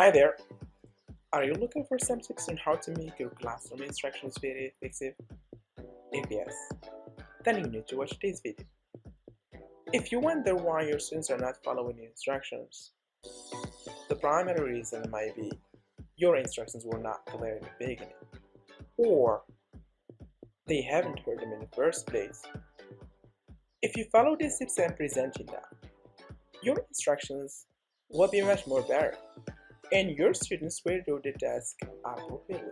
Hi there! Are you looking for some tips on how to make your classroom instructions very effective? If yes, then you need to watch this video. If you wonder why your students are not following the instructions, the primary reason might be your instructions were not clear in the beginning, or they haven't heard them in the first place. If you follow these tips I'm presenting now, your instructions will be much more better, and your students will do the task appropriately.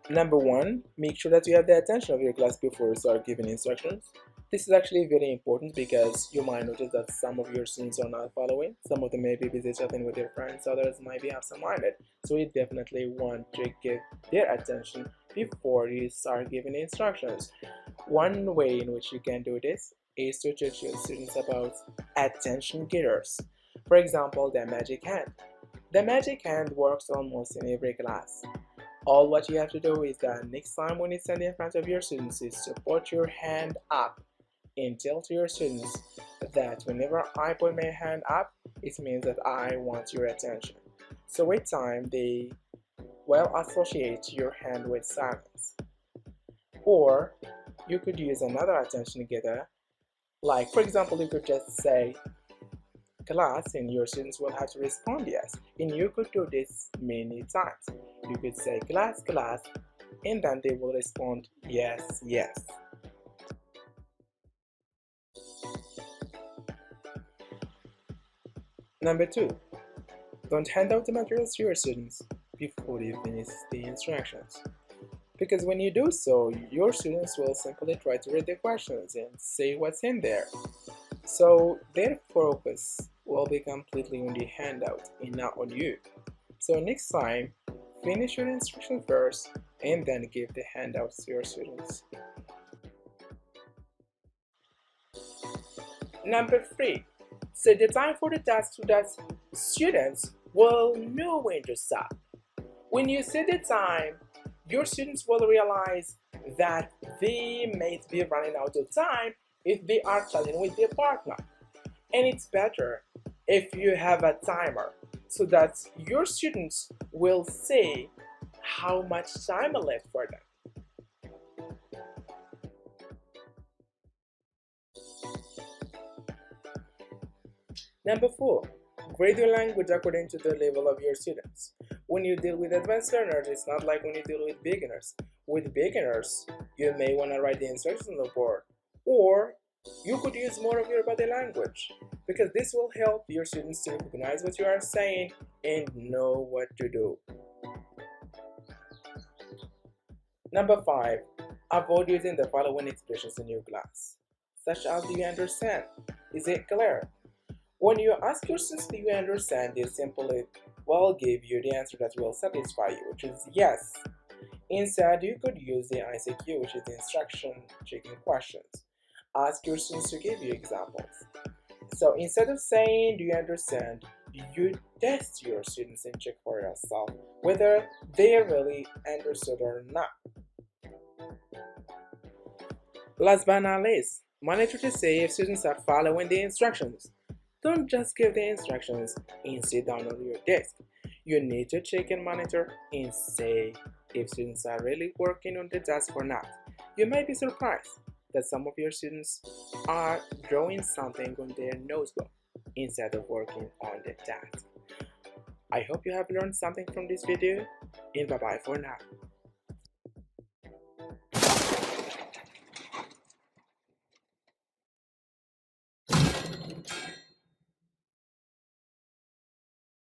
Number one, make sure that you have the attention of your class before you start giving instructions. This is actually very important because you might notice that some of your students are not following. Some of them may be busy chatting with their friends, others might be absent-minded. So you definitely want to give their attention before you start giving instructions. One way in which you can do this is to teach your students about attention getters. For example, the magic hand. The magic hand works almost in every class. All what you have to do is that next time when you stand in front of your students is to put your hand up and tell to your students that whenever I put my hand up, it means that I want your attention. So with time, they will associate your hand with silence. Or you could use another attention getter, like for example, you could just say class and your students will have to respond yes, and you could do this many times. You could say class, class, and then they will respond yes, yes. Number two, don't hand out the materials to your students before you finish the instructions, because when you do so, your students will simply try to read the questions and say what's in there. So their focus will be completely on the handout and not on you. So next time, finish your instruction first and then give the handouts to your students. Number three, set the time for the task so that students will know when to stop. When you set the time, your students will realize that they may be running out of time if they are chatting with their partner. And it's better if you have a timer so that your students will see how much time left for them. Number four, grade your language according to the level of your students. When you deal with advanced learners, it's not like when you deal with beginners. With beginners, you may want to write the instructions on the board, or you could use more of your body language, because this will help your students to recognize what you are saying and know what to do. Number five, avoid using the following expressions in your class, such as do you understand? Is it clear? When you ask your students do you understand, they simply will give you the answer that will satisfy you, which is yes. Instead, you could use the ICQ, which is the instruction checking questions. Ask your students to give you examples. So instead of saying do you understand, you test your students and check for yourself whether they really understood or not. Last but not least, monitor to see if students are following the instructions. Don't just give the instructions and sit down on your desk. You need to check and monitor and see if students are really working on the task or not. You might be surprised that some of your students are drawing something on their notebook instead of working on the task. I hope you have learned something from this video, and bye-bye for now.